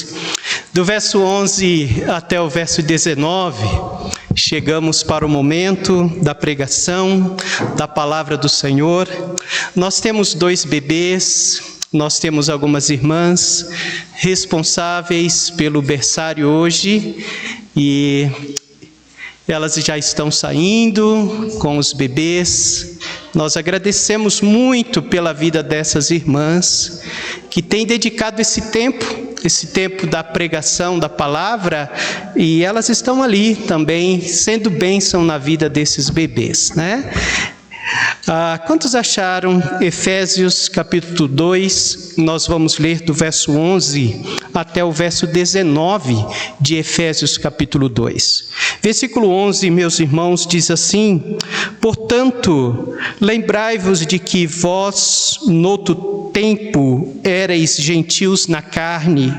Deus. Do verso 11 até o verso 19, chegamos para o momento da pregação da palavra do Senhor. Nós temos 2 bebês, nós temos algumas irmãs responsáveis pelo berçário hoje e elas já estão saindo com os bebês. Nós agradecemos muito pela vida dessas irmãs que têm dedicado esse tempo da pregação da palavra, e elas estão ali também sendo bênção na vida desses bebês, né? Quantos acharam Efésios capítulo 2? Nós vamos ler do verso 11 até o verso 19 de Efésios capítulo 2. Versículo 11, meus irmãos, diz assim: portanto, lembrai-vos de que vós, noutro tempo, éreis gentios na carne,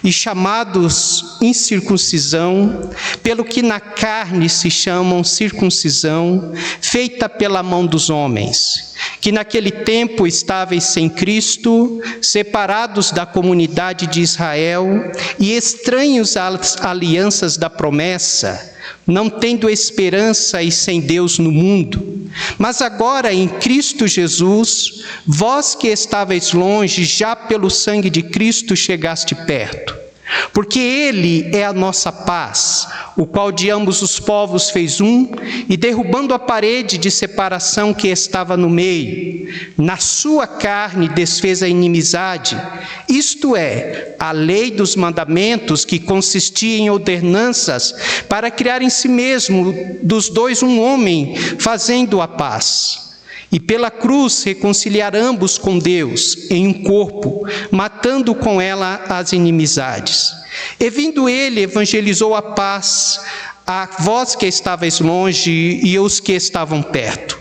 e chamados incircuncisão, pelo que na carne se chamam circuncisão, feita pela mão dos homens, que naquele tempo estáveis sem Cristo, separados da comunidade de Israel e estranhos às alianças da promessa, não tendo esperança e sem Deus no mundo. Mas agora em Cristo Jesus, vós que estáveis longe, já pelo sangue de Cristo chegaste perto. Porque Ele é a nossa paz, o qual de ambos os povos fez um, e derrubando a parede de separação que estava no meio, na sua carne desfez a inimizade, isto é, a lei dos mandamentos, que consistia em ordenanças, para criar em si mesmo dos dois um homem, fazendo a paz. E pela cruz reconciliar ambos com Deus em um corpo, matando com ela as inimizades. E vindo ele, evangelizou a paz a vós que estáveis longe e os que estavam perto.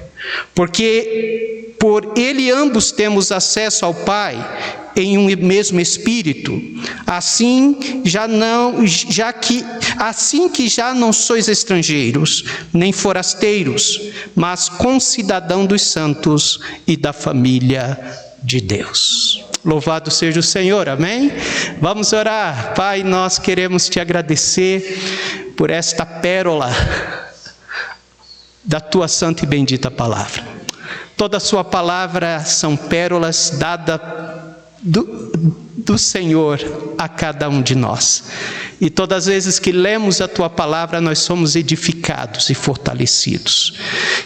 Porque por ele ambos temos acesso ao Pai em um mesmo Espírito. Assim que já não sois estrangeiros, nem forasteiros, mas concidadão dos santos e da família de Deus. Louvado seja o Senhor, amém? Vamos orar. Pai, nós queremos te agradecer por esta pérola da tua santa e bendita palavra. Toda a sua palavra são pérolas dadas do Senhor a cada um de nós. E todas as vezes que lemos a tua palavra, nós somos edificados e fortalecidos.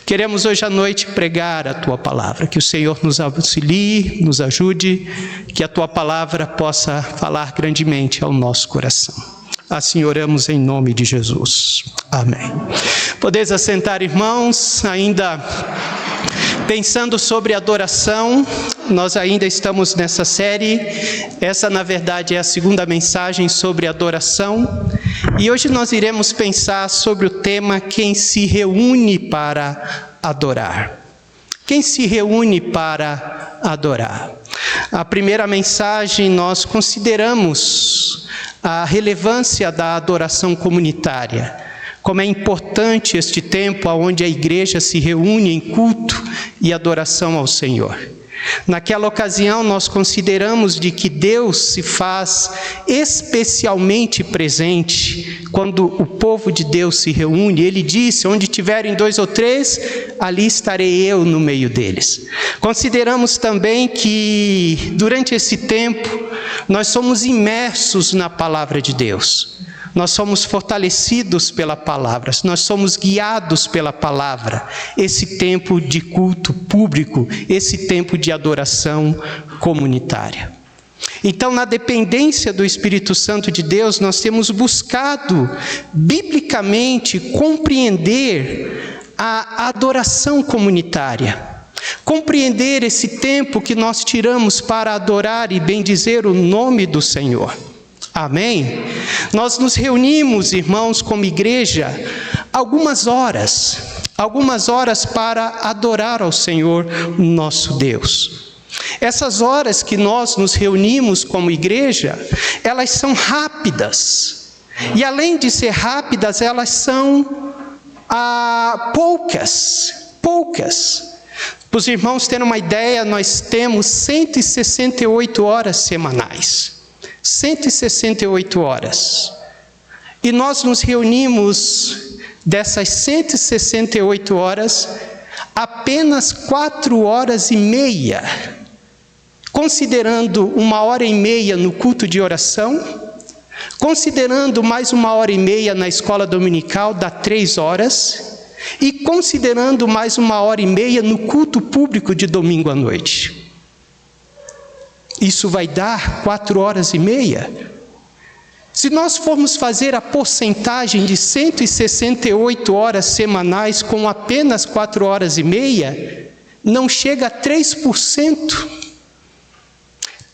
Queremos hoje à noite pregar a tua palavra, que o Senhor nos auxilie, nos ajude, que a tua palavra possa falar grandemente ao nosso coração. Assim oramos em nome de Jesus. Amém. Podeis assentar, irmãos, ainda pensando sobre adoração. Nós ainda estamos nessa série. Essa, na verdade, é a segunda mensagem sobre adoração. E hoje nós iremos pensar sobre o tema quem se reúne para adorar. Quem se reúne para adorar? A primeira mensagem nós consideramos a relevância da adoração comunitária. Como é importante este tempo onde a igreja se reúne em culto e adoração ao Senhor. Naquela ocasião nós consideramos de que Deus se faz especialmente presente quando o povo de Deus se reúne. Ele disse: onde tiverem 2 ou 3, ali estarei eu no meio deles. Consideramos também que durante esse tempo nós somos imersos na palavra de Deus. Nós somos fortalecidos pela palavra, nós somos guiados pela palavra. Esse tempo de culto público, esse tempo de adoração comunitária. Então, na dependência do Espírito Santo de Deus, nós temos buscado, biblicamente, compreender a adoração comunitária. Compreender esse tempo que nós tiramos para adorar e bendizer o nome do Senhor. Amém? Nós nos reunimos, irmãos, como igreja, algumas horas para adorar ao Senhor, nosso Deus. Essas horas que nós nos reunimos como igreja, elas são rápidas. E além de ser rápidas, elas são poucas. Para os irmãos terem uma ideia, nós temos 168 horas semanais. 168 horas. E nós nos reunimos dessas 168 horas, apenas 4 horas e meia, considerando 1h30 no culto de oração, considerando mais 1h30 na escola dominical, dá 3 horas, e considerando mais 1h30 no culto público de domingo à noite. Isso vai dar 4 horas e meia. Se nós formos fazer a porcentagem de 168 horas semanais com apenas 4 horas e meia, não chega a 3%.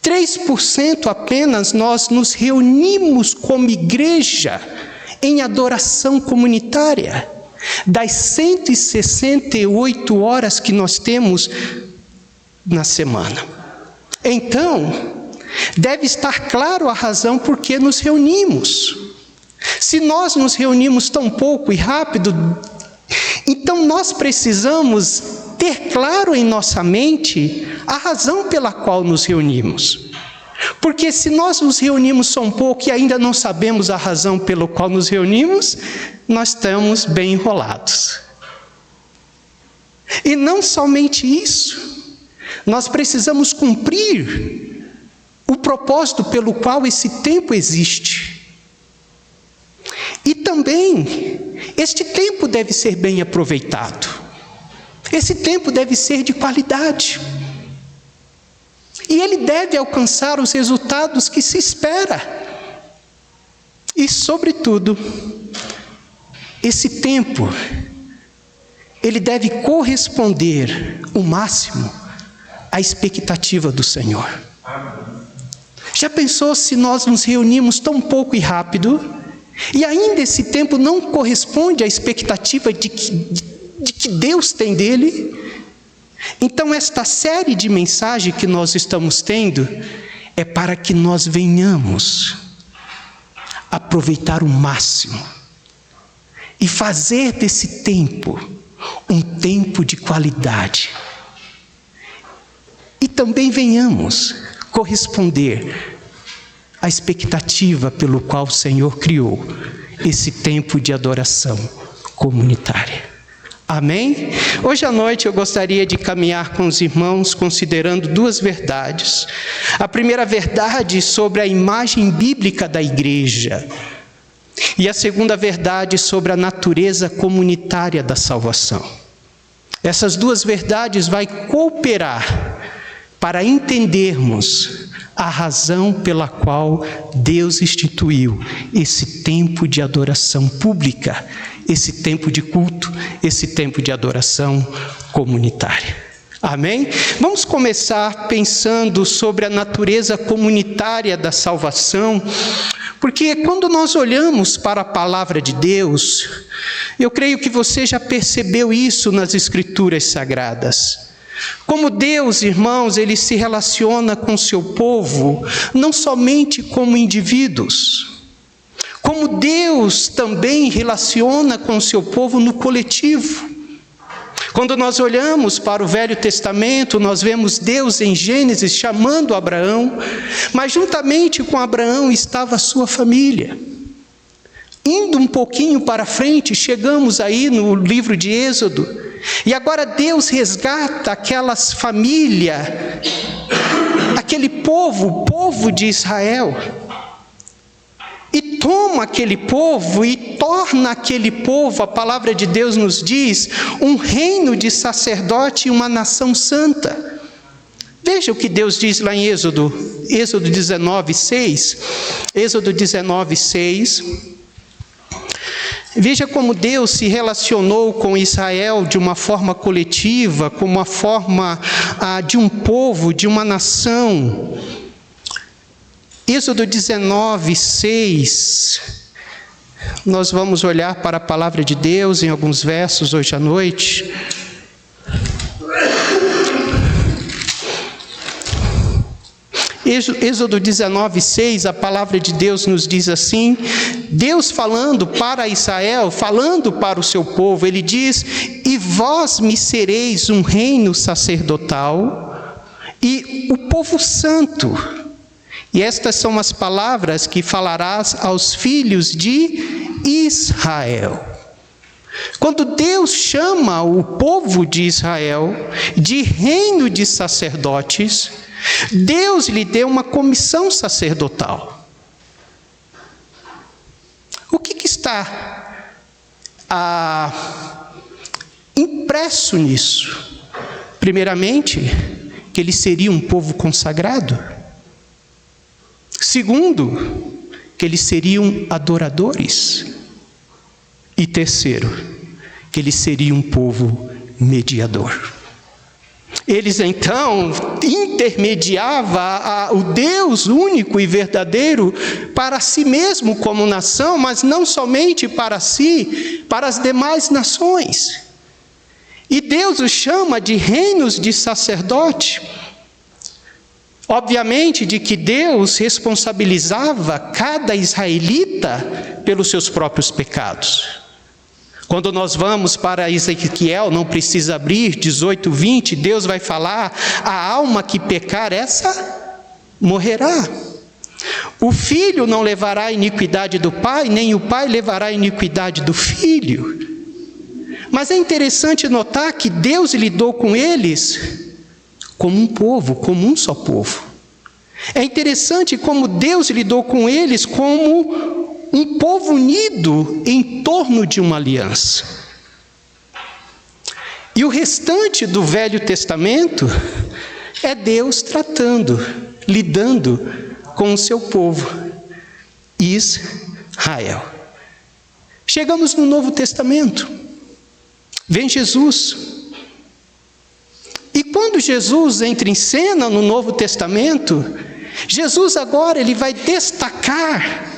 3% apenas nós nos reunimos como igreja em adoração comunitária. Das 168 horas que nós temos na semana. Então, deve estar claro a razão por que nos reunimos. Se nós nos reunimos tão pouco e rápido, então nós precisamos ter claro em nossa mente a razão pela qual nos reunimos. Porque se nós nos reunimos tão pouco e ainda não sabemos a razão pela qual nos reunimos, nós estamos bem enrolados. E não somente isso, nós precisamos cumprir o propósito pelo qual esse tempo existe. E também, este tempo deve ser bem aproveitado. Esse tempo deve ser de qualidade. E ele deve alcançar os resultados que se espera. E, sobretudo, esse tempo, ele deve corresponder o máximo à expectativa do Senhor. Já pensou se nós nos reunimos tão pouco e rápido, e ainda esse tempo não corresponde à expectativa de que Deus tem dele? Então, esta série de mensagens que nós estamos tendo é para que nós venhamos aproveitar o máximo e fazer desse tempo um tempo de qualidade. E também venhamos corresponder à expectativa pelo qual o Senhor criou esse tempo de adoração comunitária. Amém? Hoje à noite eu gostaria de caminhar com os irmãos considerando 2 verdades. A primeira verdade sobre a imagem bíblica da igreja. E a segunda verdade sobre a natureza comunitária da salvação. Essas 2 verdades vão cooperar para entendermos a razão pela qual Deus instituiu esse tempo de adoração pública, esse tempo de culto, esse tempo de adoração comunitária. Amém? Vamos começar pensando sobre a natureza comunitária da salvação, porque quando nós olhamos para a palavra de Deus, eu creio que você já percebeu isso nas Escrituras Sagradas. Como Deus, irmãos, Ele se relaciona com o seu povo, não somente como indivíduos, como Deus também relaciona com o seu povo no coletivo. Quando nós olhamos para o Velho Testamento, nós vemos Deus em Gênesis chamando Abraão, mas juntamente com Abraão estava a sua família. Indo um pouquinho para frente, chegamos aí no livro de Êxodo, e agora Deus resgata aquelas famílias, aquele povo, o povo de Israel, e toma aquele povo e torna aquele povo, a palavra de Deus nos diz, um reino de sacerdote e uma nação santa. Veja o que Deus diz lá em Êxodo 19:6. Êxodo 19:6. Veja como Deus se relacionou com Israel de uma forma coletiva, como uma forma de um povo, de uma nação. Êxodo 19:6. Nós vamos olhar para a palavra de Deus em alguns versos hoje à noite. Êxodo 19:6, a palavra de Deus nos diz assim, Deus falando para Israel, falando para o seu povo, Ele diz, e vós me sereis um reino sacerdotal e o povo santo. E estas são as palavras que falarás aos filhos de Israel. Quando Deus chama o povo de Israel de reino de sacerdotes, Deus lhe deu uma comissão sacerdotal. O que está impresso nisso? Primeiramente, que ele seria um povo consagrado. Segundo, que eles seriam adoradores. E terceiro, que eles seriam um povo mediador. Eles então intermediavam o Deus único e verdadeiro para si mesmo como nação, mas não somente para si, para as demais nações. E Deus os chama de reinos de sacerdote. Obviamente de que Deus responsabilizava cada israelita pelos seus próprios pecados. Quando nós vamos para Ezequiel, não precisa abrir, 18:20, Deus vai falar: a alma que pecar, essa morrerá. O filho não levará a iniquidade do pai, nem o pai levará a iniquidade do filho. Mas é interessante notar que Deus lidou com eles como um povo, como um só povo. É interessante como Deus lidou com eles como um povo unido em torno de uma aliança. E o restante do Velho Testamento é Deus tratando, lidando com o seu povo, Israel. Chegamos no Novo Testamento. Vem Jesus. E quando Jesus entra em cena no Novo Testamento, Jesus agora ele vai destacar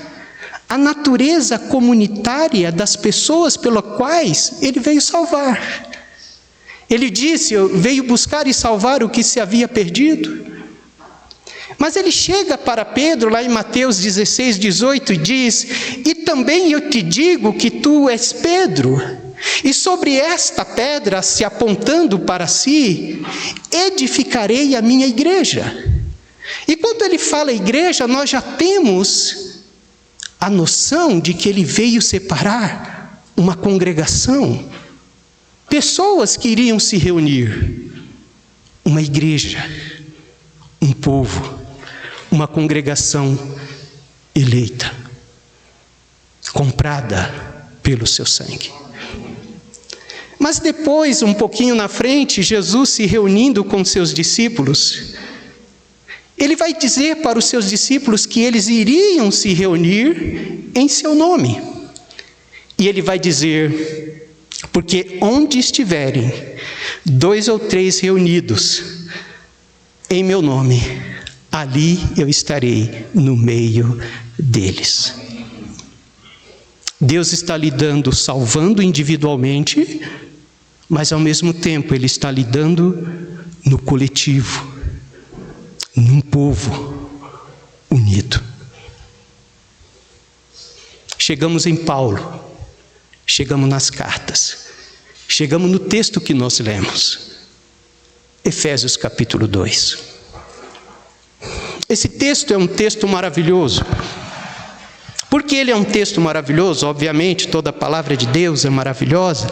a natureza comunitária das pessoas pelas quais ele veio salvar. Ele disse: veio buscar e salvar o que se havia perdido. Mas ele chega para Pedro, lá em Mateus 16:18, e diz: e também eu te digo que tu és Pedro, e sobre esta pedra, se apontando para si, edificarei a minha igreja. E quando ele fala igreja, nós já temos a noção de que ele veio separar uma congregação, pessoas que iriam se reunir, uma igreja, um povo, uma congregação eleita, comprada pelo seu sangue. Mas depois, um pouquinho na frente, Jesus se reunindo com seus discípulos, ele vai dizer para os seus discípulos que eles iriam se reunir em seu nome. E ele vai dizer: porque onde estiverem 2 ou 3 reunidos em meu nome, ali eu estarei no meio deles. Deus está lidando, salvando individualmente, mas ao mesmo tempo ele está lidando no coletivo, num povo unido. Chegamos em Paulo, chegamos nas cartas, chegamos no texto que nós lemos, Efésios capítulo 2. Esse texto é um texto maravilhoso. Por que ele é um texto maravilhoso? Obviamente, toda a palavra de Deus é maravilhosa,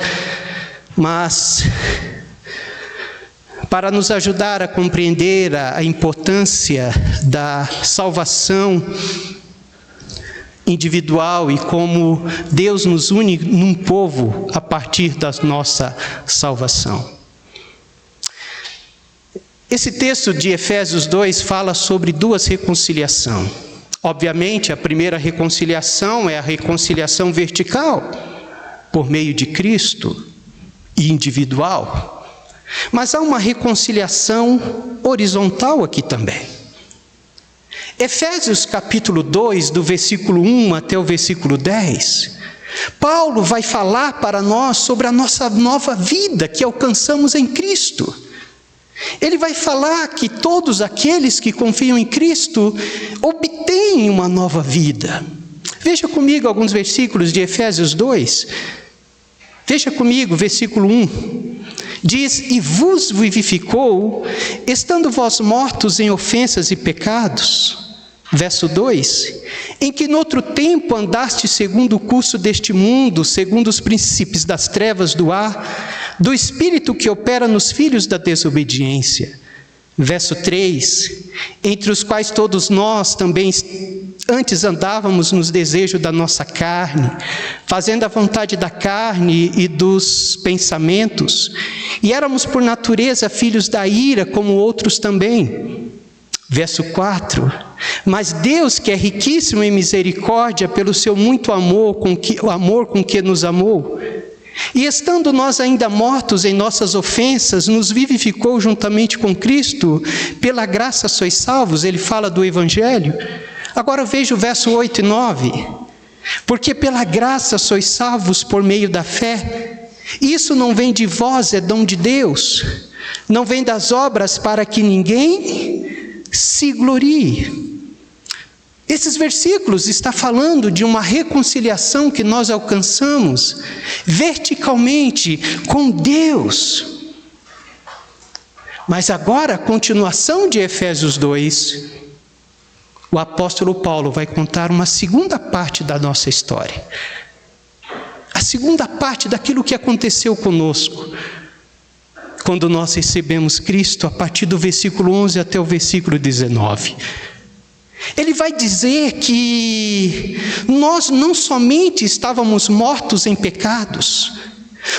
mas para nos ajudar a compreender a importância da salvação individual e como Deus nos une num povo a partir da nossa salvação. Esse texto de Efésios 2 fala sobre 2 reconciliações. Obviamente, a primeira reconciliação é a reconciliação vertical, por meio de Cristo, e individual. Mas há uma reconciliação horizontal aqui também. Efésios capítulo 2, do versículo 1 até o versículo 10, Paulo vai falar para nós sobre a nossa nova vida que alcançamos em Cristo. Ele vai falar que todos aqueles que confiam em Cristo obtêm uma nova vida. Veja comigo alguns versículos de Efésios 2. Veja comigo, versículo 1. Diz: e vos vivificou, estando vós mortos em ofensas e pecados, Verso 2: em que noutro tempo andaste segundo o curso deste mundo, segundo os princípios das trevas do ar, do espírito que opera nos filhos da desobediência. Verso 3: entre os quais todos nós também antes andávamos nos desejos da nossa carne, fazendo a vontade da carne e dos pensamentos, e éramos por natureza filhos da ira, como outros também. Verso 4: mas Deus, que é riquíssimo em misericórdia, pelo seu muito amor com que nos amou, e estando nós ainda mortos em nossas ofensas, nos vivificou juntamente com Cristo, pela graça sois salvos. Ele fala do Evangelho. Agora veja o verso 8 e 9: porque pela graça sois salvos por meio da fé. Isso não vem de vós, é dom de Deus, não vem das obras, para que ninguém se glorie. Esses versículos estão falando de uma reconciliação que nós alcançamos verticalmente com Deus. Mas agora, a continuação de Efésios 2, o apóstolo Paulo vai contar uma segunda parte da nossa história. A segunda parte daquilo que aconteceu conosco, quando nós recebemos Cristo, a partir do versículo 11 até o versículo 19. Ele vai dizer que nós não somente estávamos mortos em pecados,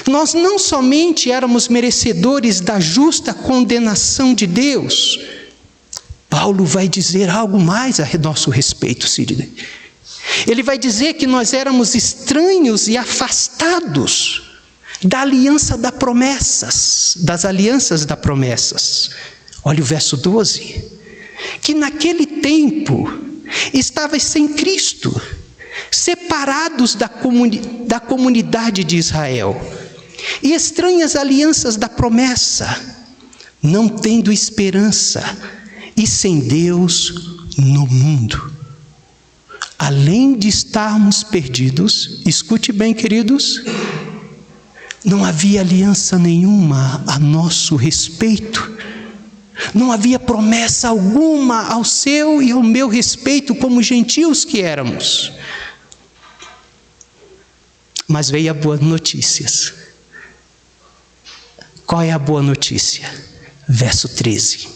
nós não somente éramos merecedores da justa condenação de Deus. Paulo vai dizer algo mais a nosso respeito, Sidney. Ele vai dizer que nós éramos estranhos e afastados da aliança das alianças das promessas. Olha o verso 12. Que naquele tempo estavais sem Cristo, separados da comunidade de Israel, e estranhas alianças da promessa, não tendo esperança, e sem Deus no mundo. Além de estarmos perdidos, escute bem, queridos, não havia aliança nenhuma a nosso respeito. Não havia promessa alguma ao seu e ao meu respeito, como gentios que éramos. Mas veio a boa notícia. Qual é a boa notícia? Verso 13.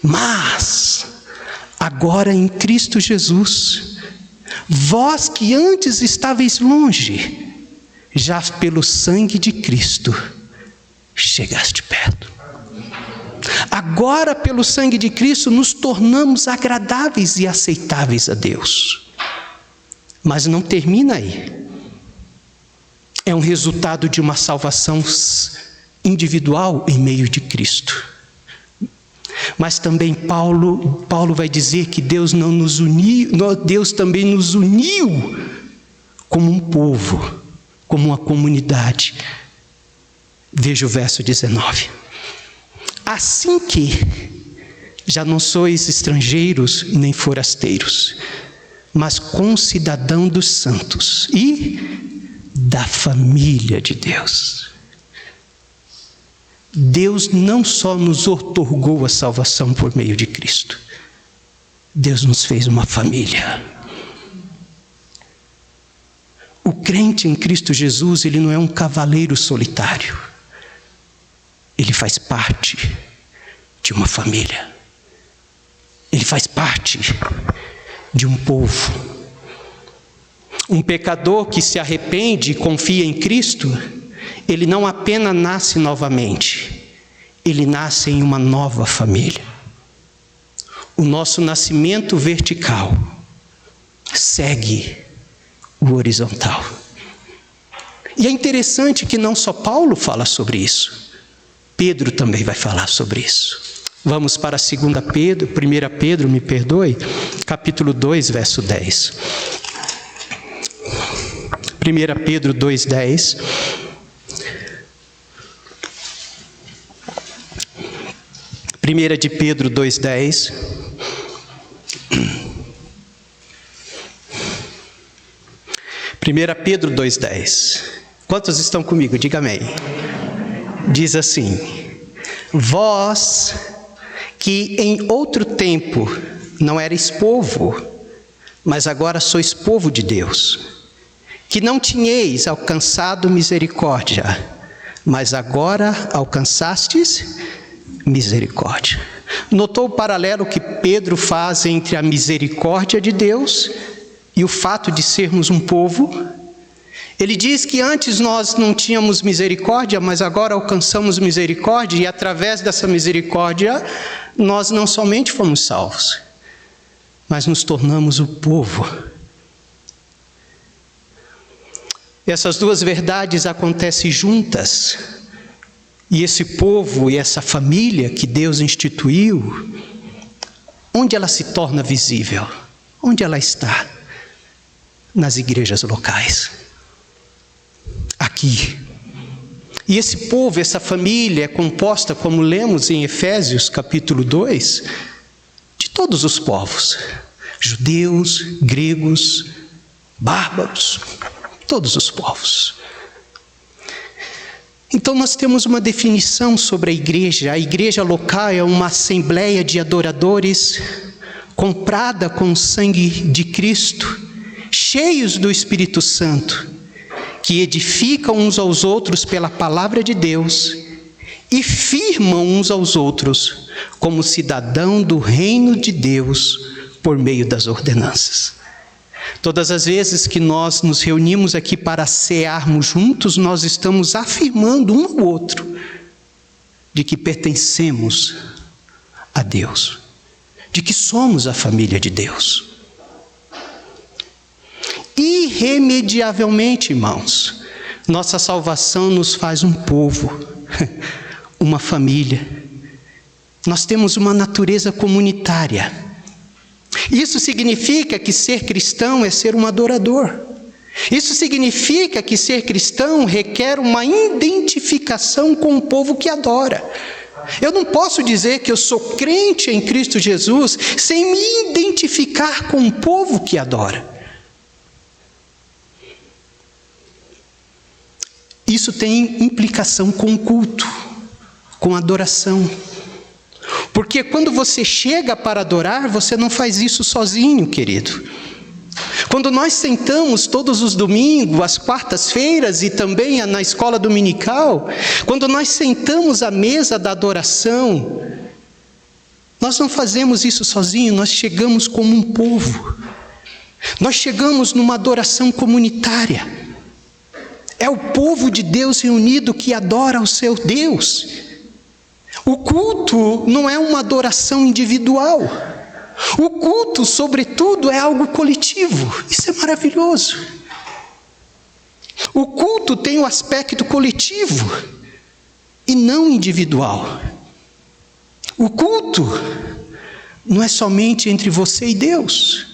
Mas, agora em Cristo Jesus, vós que antes estáveis longe, já pelo sangue de Cristo, chegaste perto. Agora, pelo sangue de Cristo, nos tornamos agradáveis e aceitáveis a Deus. Mas não termina aí. É um resultado de uma salvação individual em meio de Cristo. Mas também Paulo vai dizer que Deus não nos uniu, Deus também nos uniu como um povo, como uma comunidade. Veja o verso 19. Assim que já não sois estrangeiros nem forasteiros, mas concidadão dos santos e da família de Deus. Deus não só nos outorgou a salvação por meio de Cristo, Deus nos fez uma família. O crente em Cristo Jesus, ele não é um cavaleiro solitário. Ele faz parte de uma família. Ele faz parte de um povo. Um pecador que se arrepende e confia em Cristo, ele não apenas nasce novamente, ele nasce em uma nova família. O nosso nascimento vertical segue o horizontal. E é interessante que não só Paulo fala sobre isso, Pedro também vai falar sobre isso. Vamos para 1 Pedro, me perdoe, capítulo 2, verso 10. 1 Pedro 2, 10. Primeira de Pedro 2, 10. Pedro 2, 10. Quantos estão comigo? Diga amém. Diz assim: vós que em outro tempo não erais povo, mas agora sois povo de Deus, que não tinhais alcançado misericórdia, mas agora alcançastes misericórdia. Notou o paralelo que Pedro faz entre a misericórdia de Deus e o fato de sermos um povo? Ele diz que antes nós não tínhamos misericórdia, mas agora alcançamos misericórdia, e através dessa misericórdia nós não somente fomos salvos, mas nos tornamos o povo. Essas duas verdades acontecem juntas, e esse povo e essa família que Deus instituiu, onde ela se torna visível? Onde ela está? Nas igrejas locais. Aqui. E esse povo, essa família é composta, como lemos em Efésios capítulo 2, de todos os povos, judeus, gregos, bárbaros, todos os povos. Então nós temos uma definição sobre a igreja local é uma assembleia de adoradores, comprada com o sangue de Cristo, cheios do Espírito Santo, que edificam uns aos outros pela palavra de Deus e firmam uns aos outros como cidadão do reino de Deus por meio das ordenanças. Todas as vezes que nós nos reunimos aqui para cearmos juntos, nós estamos afirmando um ao outro de que pertencemos a Deus, de que somos a família de Deus. Irremediavelmente, irmãos, nossa salvação nos faz um povo, uma família. Nós temos uma natureza comunitária. Isso significa que ser cristão é ser um adorador. Isso significa que ser cristão requer uma identificação com o povo que adora. Eu não posso dizer que eu sou crente em Cristo Jesus sem me identificar com o povo que adora. Isso tem implicação com o culto, com a adoração. Porque quando você chega para adorar, você não faz isso sozinho, querido. Quando nós sentamos todos os domingos, às quartas-feiras e também na escola dominical, quando nós sentamos à mesa da adoração, nós não fazemos isso sozinho, nós chegamos como um povo. Nós chegamos numa adoração comunitária. É o povo de Deus reunido que adora o seu Deus. O culto não é uma adoração individual. O culto, sobretudo, é algo coletivo. Isso é maravilhoso. O culto tem o aspecto coletivo e não individual. O culto não é somente entre você e Deus,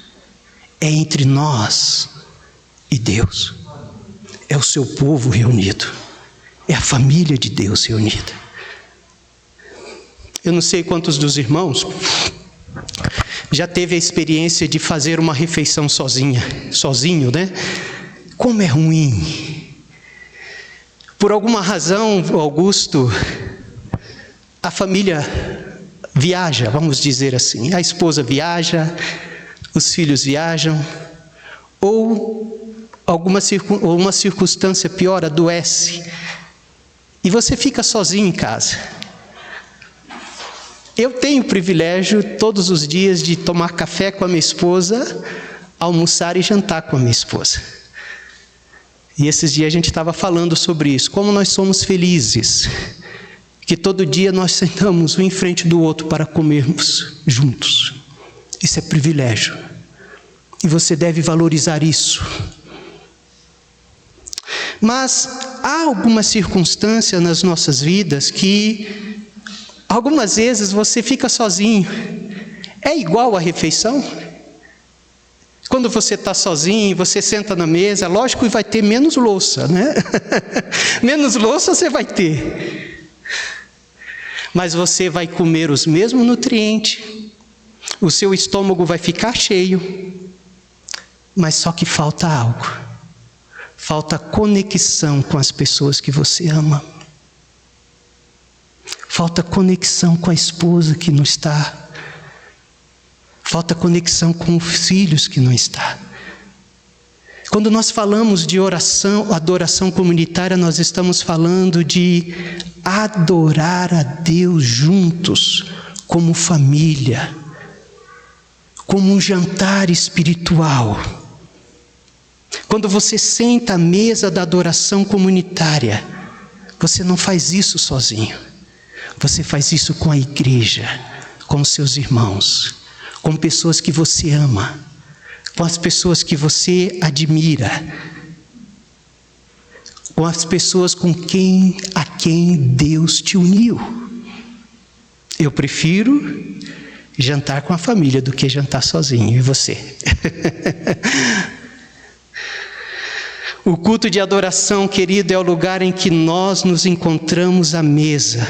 é entre nós e Deus. É o seu povo reunido, é a família de Deus reunida. Eu não sei quantos dos irmãos já teve a experiência de fazer uma refeição sozinho, né? Como é ruim. Por alguma razão, Augusto, a família viaja, vamos dizer assim. A esposa viaja, os filhos viajam, ou uma circunstância pior, adoece, e você fica sozinho em casa. Eu tenho o privilégio todos os dias de tomar café com a minha esposa, almoçar e jantar com a minha esposa. E esses dias a gente estava falando sobre isso, como nós somos felizes, que todo dia nós sentamos um em frente do outro para comermos juntos. Isso é privilégio, e você deve valorizar isso. Mas há algumas circunstâncias nas nossas vidas que algumas vezes você fica sozinho. É igual a refeição? Quando você está sozinho, você senta na mesa, lógico que vai ter menos louça, né? Menos louça você vai ter. Mas você vai comer os mesmos nutrientes, o seu estômago vai ficar cheio, mas só que falta algo. Falta conexão com as pessoas que você ama. Falta conexão com a esposa que não está. Falta conexão com os filhos que não está. Quando nós falamos de oração, adoração comunitária, nós estamos falando de adorar a Deus juntos, como família, como um jantar espiritual. Quando você senta à mesa da adoração comunitária, você não faz isso sozinho. Você faz isso com a igreja, com os seus irmãos, com pessoas que você ama, com as pessoas que você admira, com as pessoas a quem Deus te uniu. Eu prefiro jantar com a família do que jantar sozinho, e você? O culto de adoração, querido, é o lugar em que nós nos encontramos à mesa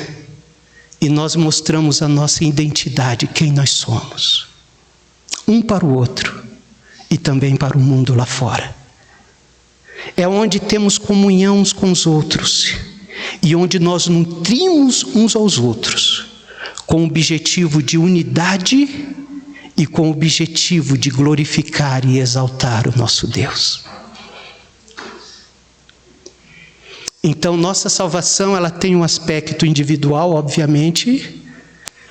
e nós mostramos a nossa identidade, quem nós somos, um para o outro e também para o mundo lá fora. É onde temos comunhão uns com os outros e onde nós nutrimos uns aos outros, com o objetivo de unidade e com o objetivo de glorificar e exaltar o nosso Deus. Então, nossa salvação, ela tem um aspecto individual, obviamente,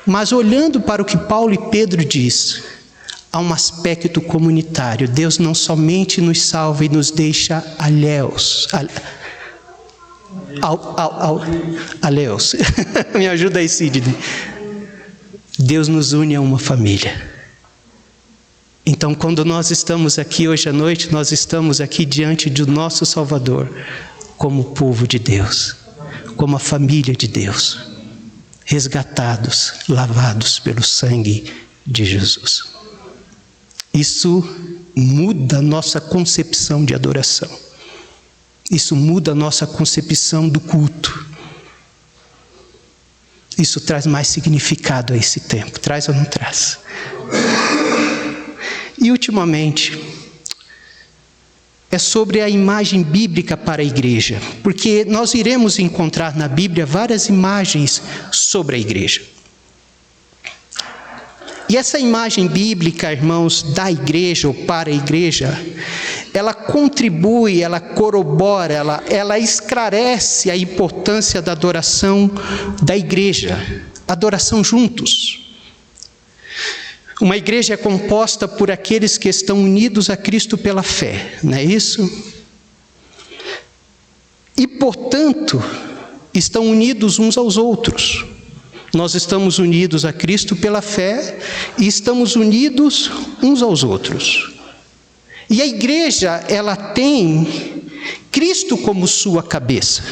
mas olhando para o que Paulo e Pedro diz, há um aspecto comunitário. Deus não somente nos salva e nos deixa alheios. Alheios. Me ajuda aí, Sidney. Deus nos une a uma família. Então, quando nós estamos aqui hoje à noite, nós estamos aqui diante do nosso Salvador, como o povo de Deus, como a família de Deus, resgatados, lavados pelo sangue de Jesus. Isso muda a nossa concepção de adoração. Isso muda a nossa concepção do culto. Isso traz mais significado a esse tempo. Traz ou não traz? E ultimamente, é sobre a imagem bíblica para a igreja, porque nós iremos encontrar na Bíblia várias imagens sobre a igreja. E essa imagem bíblica, irmãos, da igreja ou para a igreja, ela contribui, ela corrobora, ela esclarece a importância da adoração da igreja, adoração juntos. Uma igreja é composta por aqueles que estão unidos a Cristo pela fé, não é isso? E, portanto, estão unidos uns aos outros. Nós estamos unidos a Cristo pela fé e estamos unidos uns aos outros. E a igreja, ela tem Cristo como sua cabeça.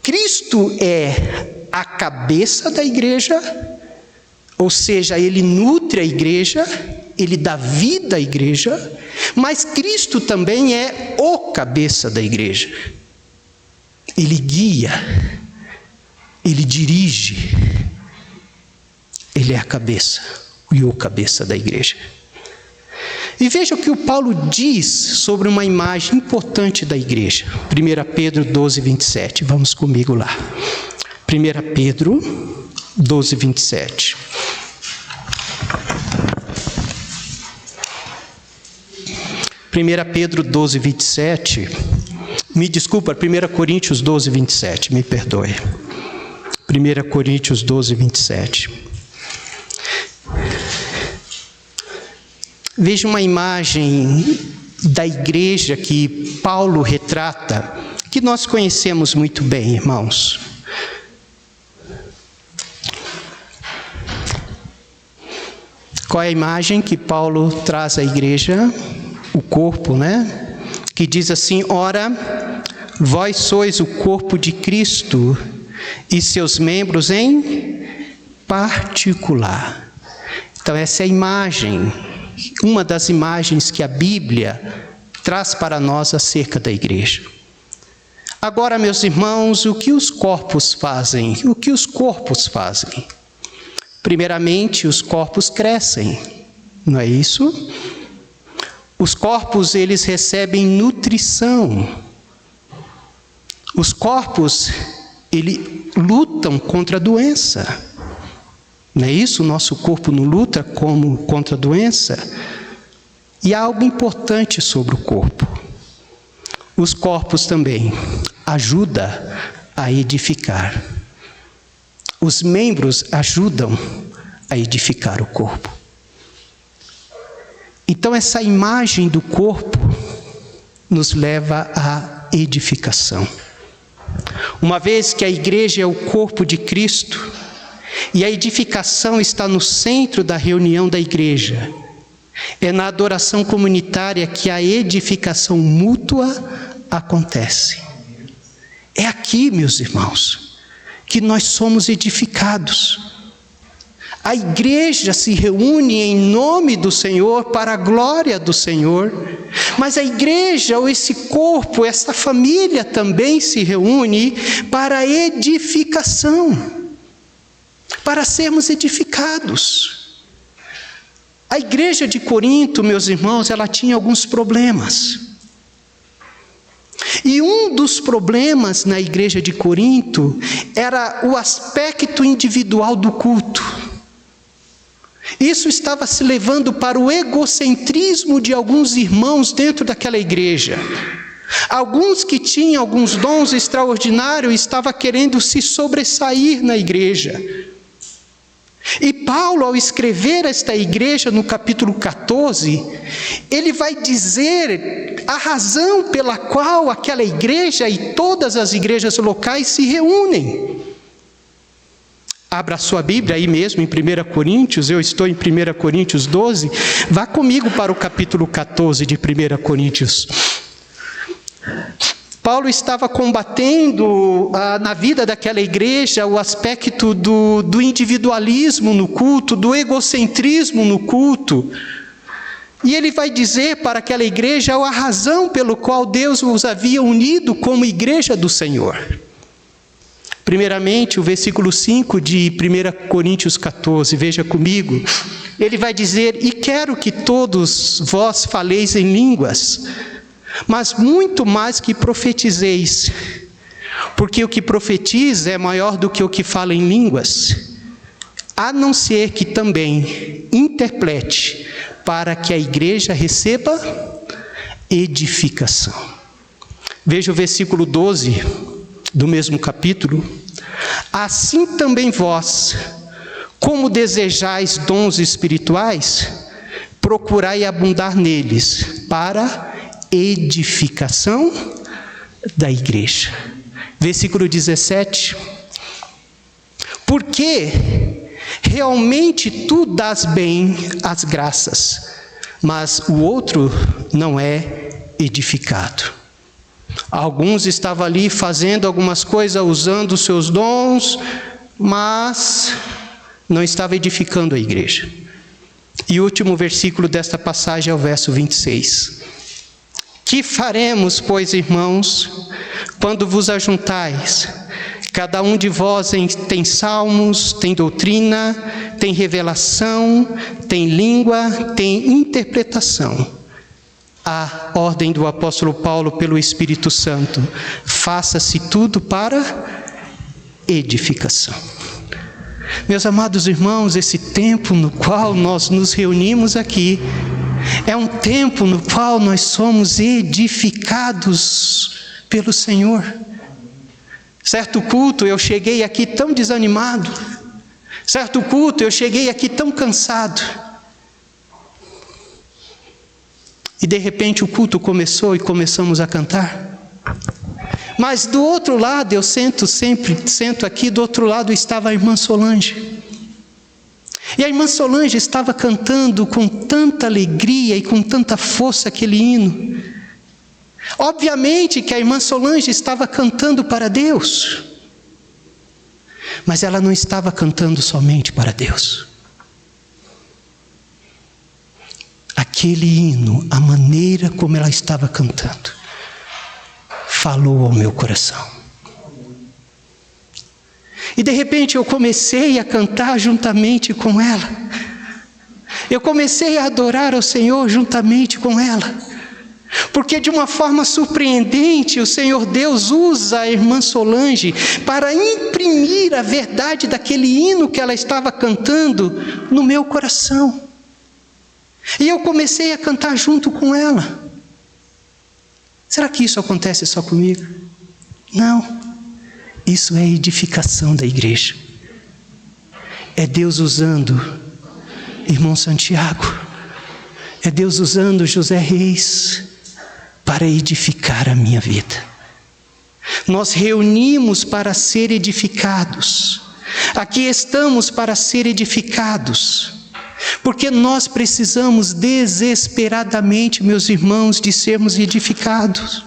Cristo é a cabeça da igreja, ou seja, ele nutre a igreja, ele dá vida à igreja, mas Cristo também é o cabeça da igreja. Ele guia, ele dirige, ele é a cabeça e o cabeça da igreja. E veja o que o Paulo diz sobre uma imagem importante da igreja. 1 Pedro 12, 27. Vamos comigo lá. 1 Pedro 12, 27. Pedro 12, 27. Me desculpa, 1 Coríntios 12, 27. Me perdoe. 1 Coríntios 12, 27. Veja uma imagem da igreja que Paulo retrata, que nós conhecemos muito bem, irmãos. Qual é a imagem que Paulo traz à igreja? O corpo, né? Que diz assim: ora, vós sois o corpo de Cristo e seus membros em particular. Então essa é a imagem, uma das imagens que a Bíblia traz para nós acerca da igreja. Agora, meus irmãos, o que os corpos fazem? O que os corpos fazem? Primeiramente, os corpos crescem, não é isso? Os corpos, eles recebem nutrição. Os corpos, eles lutam contra a doença. Não é isso? O nosso corpo não luta contra a doença. E há algo importante sobre o corpo. Os corpos também ajudam a edificar. Os membros ajudam a edificar o corpo. Então essa imagem do corpo nos leva à edificação. Uma vez que a igreja é o corpo de Cristo, e a edificação está no centro da reunião da igreja, é na adoração comunitária que a edificação mútua acontece. É aqui, meus irmãos, que nós somos edificados. A igreja se reúne em nome do Senhor, para a glória do Senhor, mas a igreja, ou esse corpo, essa família também se reúne para a edificação, para sermos edificados. A igreja de Corinto, meus irmãos, ela tinha alguns problemas. E um dos problemas na igreja de Corinto era o aspecto individual do culto. Isso estava se levando para o egocentrismo de alguns irmãos dentro daquela igreja. Alguns que tinham alguns dons extraordinários estavam querendo se sobressair na igreja. E Paulo, ao escrever esta igreja no capítulo 14, ele vai dizer a razão pela qual aquela igreja e todas as igrejas locais se reúnem. Abra a sua Bíblia aí mesmo em 1 Coríntios, eu estou em 1 Coríntios 12, vá comigo para o capítulo 14 de 1 Coríntios. Paulo estava combatendo na vida daquela igreja o aspecto do individualismo no culto, do egocentrismo no culto. E ele vai dizer para aquela igreja a razão pelo qual Deus os havia unido como igreja do Senhor. Primeiramente, o versículo 5 de 1 Coríntios 14, veja comigo. Ele vai dizer: e quero que todos vós faleis em línguas, mas muito mais que profetizeis, porque o que profetiza é maior do que o que fala em línguas, a não ser que também interprete, para que a igreja receba edificação. Veja o versículo 12 do mesmo capítulo. Assim também vós, como desejais dons espirituais, procurai abundar neles, para edificação da igreja. Versículo 17. Porque realmente tu dás bem as graças, mas o outro não é edificado. Alguns estavam ali fazendo algumas coisas, usando os seus dons, mas não estava edificando a igreja. E o último versículo desta passagem é o verso 26. Que faremos, pois, irmãos, quando vos ajuntais? Cada um de vós tem salmos, tem doutrina, tem revelação, tem língua, tem interpretação. A ordem do apóstolo Paulo pelo Espírito Santo: faça-se tudo para edificação. Meus amados irmãos, esse tempo no qual nós nos reunimos aqui, é um tempo no qual nós somos edificados pelo Senhor. Certo culto eu cheguei aqui tão desanimado, certo culto eu cheguei aqui tão cansado, e de repente o culto começou e começamos a cantar. Mas do outro lado, eu sento aqui, do outro lado estava a irmã Solange. E a irmã Solange estava cantando com tanta alegria e com tanta força aquele hino. Obviamente que a irmã Solange estava cantando para Deus, mas ela não estava cantando somente para Deus. Aquele hino, a maneira como ela estava cantando, falou ao meu coração. E de repente eu comecei a cantar juntamente com ela. Eu comecei a adorar ao Senhor juntamente com ela. Porque de uma forma surpreendente o Senhor Deus usa a irmã Solange para imprimir imprimir a verdade daquele hino que ela estava cantando no meu coração. E eu comecei a cantar junto com ela. Será que isso acontece só comigo? Não. Isso é edificação da igreja. É Deus usando irmão Santiago. É Deus usando José Reis para edificar a minha vida. Nós reunimos para ser edificados. Aqui estamos para ser edificados. Porque nós precisamos desesperadamente, meus irmãos, de sermos edificados.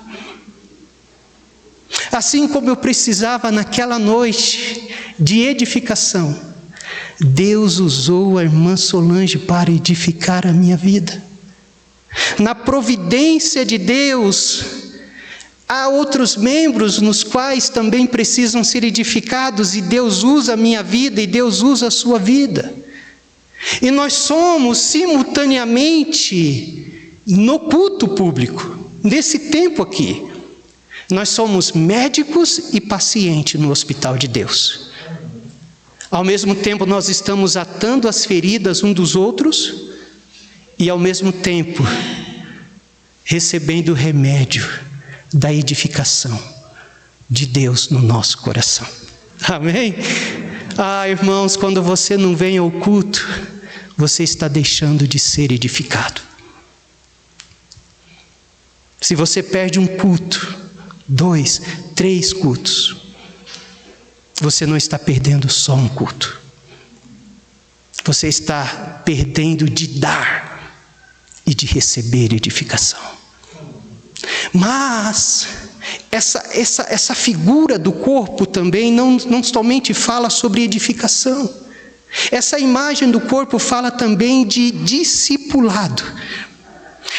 Assim como eu precisava naquela noite de edificação, Deus usou a irmã Solange para edificar a minha vida. Na providência de Deus, há outros membros nos quais também precisam ser edificados, e Deus usa a minha vida e Deus usa a sua vida. E nós somos simultaneamente no culto público, nesse tempo aqui. Nós somos médicos e pacientes no hospital de Deus. Ao mesmo tempo nós estamos atando as feridas uns dos outros e ao mesmo tempo recebendo o remédio da edificação de Deus no nosso coração. Amém? Irmãos, quando você não vem ao culto, você está deixando de ser edificado. Se você perde um culto, 2, 3 cultos, você não está perdendo só um culto. Você está perdendo de dar e de receber edificação. Mas essa figura do corpo também não somente fala sobre edificação. Essa imagem do corpo fala também de discipulado.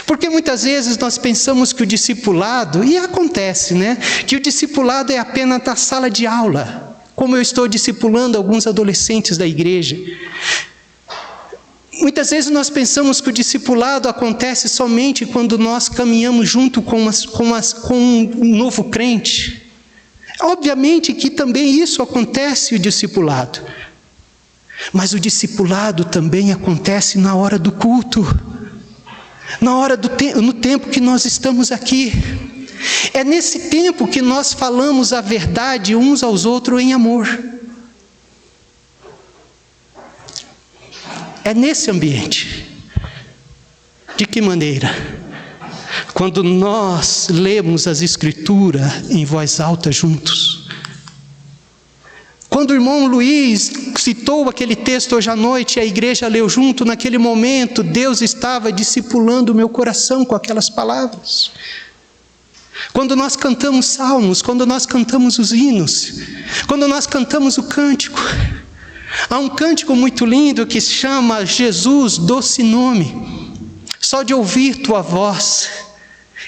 Porque muitas vezes nós pensamos que o discipulado, e acontece, que o discipulado é apenas na sala de aula, como eu estou discipulando alguns adolescentes da igreja. Muitas vezes nós pensamos que o discipulado acontece somente quando nós caminhamos junto com um novo crente. Obviamente que também isso acontece, o discipulado. Mas o discipulado também acontece na hora do culto. No tempo que nós estamos aqui. É nesse tempo que nós falamos a verdade uns aos outros em amor. É nesse ambiente. De que maneira? Quando nós lemos as Escrituras em voz alta juntos. Quando o irmão Luiz citou aquele texto hoje à noite e a igreja leu junto, naquele momento, Deus estava discipulando o meu coração com aquelas palavras. Quando nós cantamos salmos, quando nós cantamos os hinos, quando nós cantamos o cântico. Há um cântico muito lindo que se chama Jesus, doce nome, só de ouvir tua voz.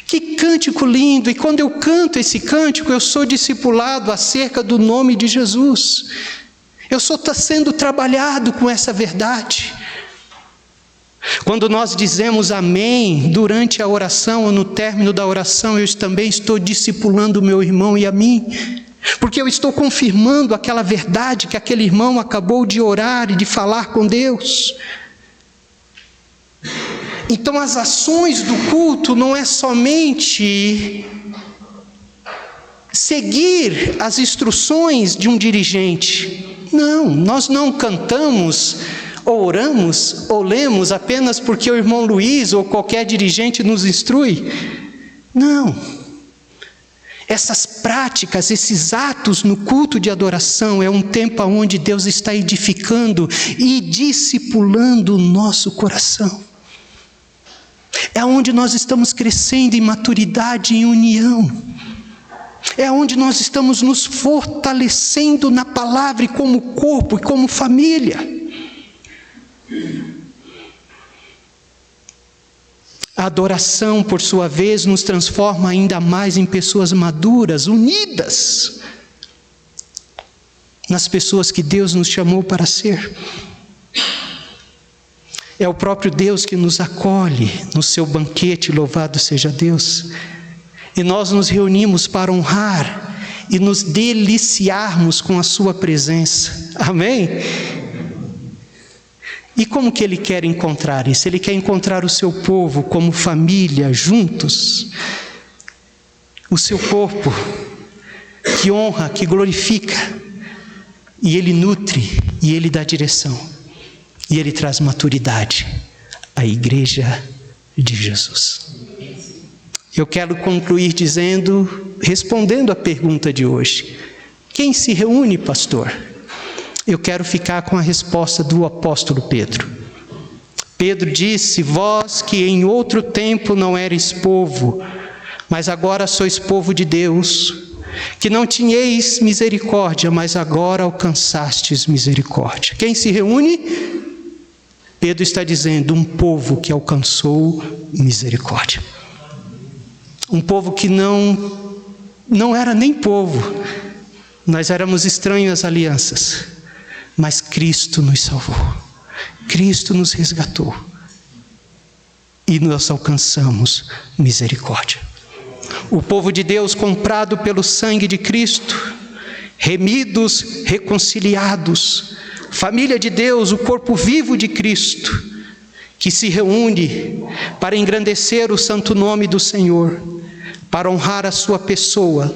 Que cântico lindo! E quando eu canto esse cântico, eu sou discipulado acerca do nome de Jesus. Eu estou sendo trabalhado com essa verdade. Quando nós dizemos amém durante a oração ou no término da oração, eu também estou discipulando o meu irmão e a mim. Porque eu estou confirmando aquela verdade que aquele irmão acabou de orar e de falar com Deus. Então as ações do culto não é somente seguir as instruções de um dirigente. Não, nós não cantamos, ou oramos, ou lemos apenas porque o irmão Luiz ou qualquer dirigente nos instrui. Não. Essas práticas, esses atos no culto de adoração é um tempo onde Deus está edificando e discipulando o nosso coração. É onde nós estamos crescendo em maturidade e em união. É onde nós estamos nos fortalecendo na palavra e como corpo e como família. A adoração, por sua vez, nos transforma ainda mais em pessoas maduras, unidas nas pessoas que Deus nos chamou para ser. É o próprio Deus que nos acolhe no seu banquete, louvado seja Deus. E nós nos reunimos para honrar e nos deliciarmos com a sua presença. Amém? E como que Ele quer encontrar isso? Ele quer encontrar o seu povo como família, juntos. O seu corpo, que honra, que glorifica. E Ele nutre, e Ele dá direção. E Ele traz maturidade à igreja de Jesus. Eu quero concluir respondendo à pergunta de hoje. Quem se reúne, pastor? Eu quero ficar com a resposta do apóstolo Pedro. Pedro disse: vós que em outro tempo não eres povo, mas agora sois povo de Deus, que não tinhais misericórdia, mas agora alcançastes misericórdia. Quem se reúne? Pedro está dizendo, um povo que alcançou misericórdia. Um povo que não era nem povo, nós éramos estranhos às alianças, mas Cristo nos salvou, Cristo nos resgatou, e nós alcançamos misericórdia. O povo de Deus comprado pelo sangue de Cristo, remidos, reconciliados, família de Deus, o corpo vivo de Cristo, que se reúne para engrandecer o santo nome do Senhor, para honrar a sua pessoa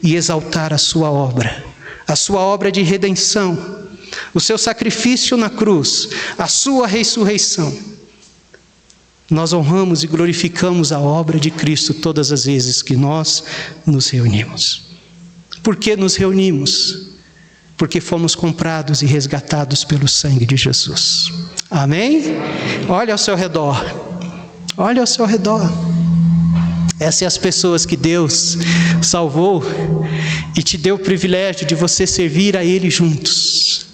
e exaltar a sua obra de redenção, o seu sacrifício na cruz, a sua ressurreição. Nós honramos e glorificamos a obra de Cristo todas as vezes que nós nos reunimos. Por que nos reunimos? Porque fomos comprados e resgatados pelo sangue de Jesus. Amém? Olha ao seu redor. Olha ao seu redor. Essas são as pessoas que Deus salvou e te deu o privilégio de você servir a Ele juntos.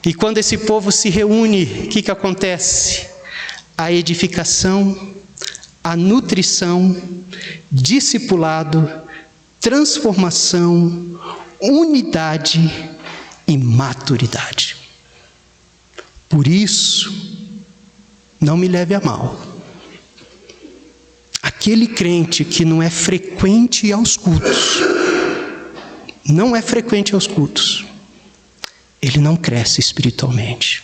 E quando esse povo se reúne, o que acontece? A edificação, a nutrição, discipulado, transformação, unidade e maturidade. Por isso, não me leve a mal. Aquele crente que não é frequente aos cultos, ele não cresce espiritualmente.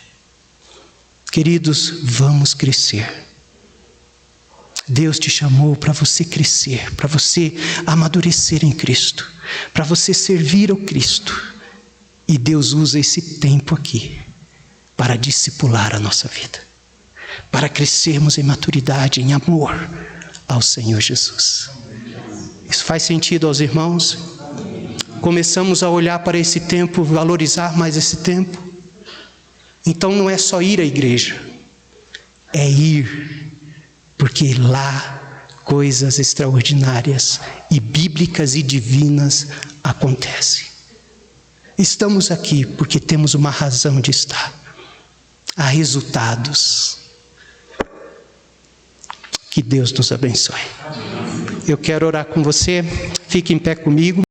Queridos, vamos crescer. Deus te chamou para você crescer, para você amadurecer em Cristo, para você servir ao Cristo. E Deus usa esse tempo aqui para discipular a nossa vida, para crescermos em maturidade, em amor ao Senhor Jesus. Isso faz sentido aos irmãos? Começamos a olhar para esse tempo, valorizar mais esse tempo. Então não é só ir à igreja, é ir, porque lá coisas extraordinárias e bíblicas e divinas acontecem. Estamos aqui porque temos uma razão de estar. Há resultados. Que Deus nos abençoe. Eu quero orar com você. Fique em pé comigo.